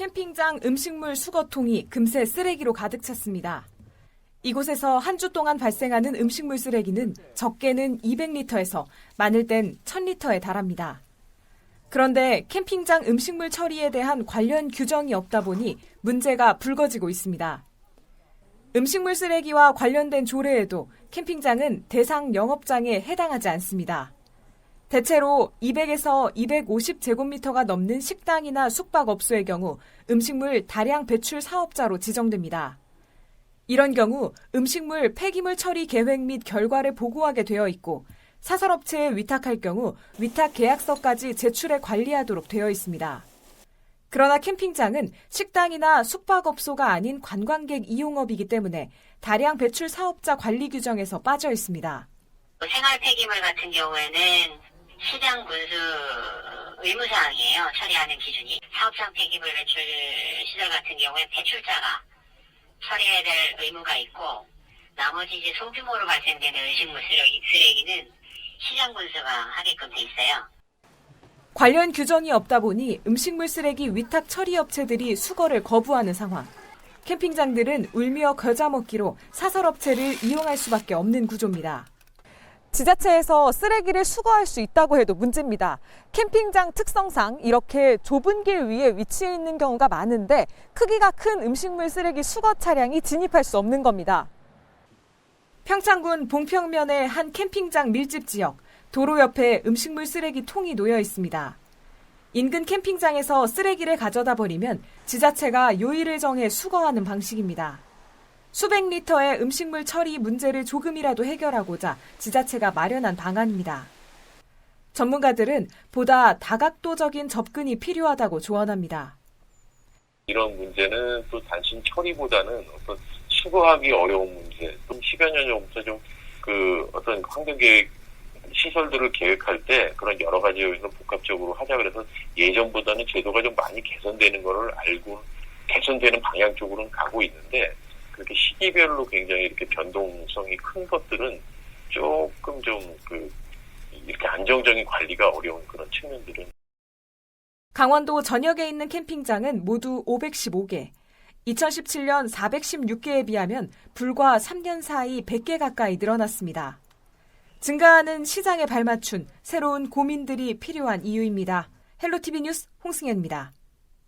캠핑장 음식물 수거통이 금세 쓰레기로 가득 찼습니다. 이곳에서 한 주 동안 발생하는 음식물 쓰레기는 적게는 200리터에서 많을 땐 1000리터에 달합니다. 그런데 캠핑장 음식물 처리에 대한 관련 규정이 없다 보니 문제가 불거지고 있습니다. 음식물 쓰레기와 관련된 조례에도 캠핑장은 대상 영업장에 해당하지 않습니다. 대체로 200에서 250제곱미터가 넘는 식당이나 숙박업소의 경우 음식물 다량 배출 사업자로 지정됩니다. 이런 경우 음식물 폐기물 처리 계획 및 결과를 보고하게 되어 있고 사설업체에 위탁할 경우 위탁 계약서까지 제출해 관리하도록 되어 있습니다. 그러나 캠핑장은 식당이나 숙박업소가 아닌 관광객 이용업이기 때문에 다량 배출 사업자 관리 규정에서 빠져 있습니다. 생활 폐기물 같은 경우에는 시장 군수 의무사항이에요. 처리하는 기준이. 사업장 폐기물 배출 시설 같은 경우에 배출자가 처리해야 될 의무가 있고 나머지 이제 소규모로 발생되는 음식물 쓰레기는 시장 군수가 하게끔 돼 있어요. 관련 규정이 없다 보니 음식물 쓰레기 위탁 처리 업체들이 수거를 거부하는 상황. 캠핑장들은 울며 겨자 먹기로 사설업체를 이용할 수밖에 없는 구조입니다. 지자체에서 쓰레기를 수거할 수 있다고 해도 문제입니다. 캠핑장 특성상 이렇게 좁은 길 위에 위치해 있는 경우가 많은데 크기가 큰 음식물 쓰레기 수거 차량이 진입할 수 없는 겁니다. 평창군 봉평면의 한 캠핑장 밀집 지역, 도로 옆에 음식물 쓰레기 통이 놓여 있습니다. 인근 캠핑장에서 쓰레기를 가져다 버리면 지자체가 요일을 정해 수거하는 방식입니다. 수백 리터의 음식물 처리 문제를 조금이라도 해결하고자 지자체가 마련한 방안입니다. 전문가들은 보다 다각도적인 접근이 필요하다고 조언합니다. 이런 문제는 또 단순 처리보다는 어떤 수거하기 어려운 문제, 좀 10여 년 전부터 좀 어떤 환경계획 시설들을 계획할 때 그런 여러 가지 요인을 복합적으로 하자 그래서 예전보다는 제도가 좀 많이 개선되는 거를 알고 개선되는 방향 쪽으로는 가고 있는데 그렇게 시기별로 굉장히 이렇게 변동성이 큰 것들은 조금 이렇게 안정적인 관리가 어려운 그런 측면들은. 강원도 전역에 있는 캠핑장은 모두 515개. 2017년 416개에 비하면 불과 3년 사이 100개 가까이 늘어났습니다. 증가하는 시장에 발맞춘 새로운 고민들이 필요한 이유입니다. 헬로티비 뉴스 홍승현입니다.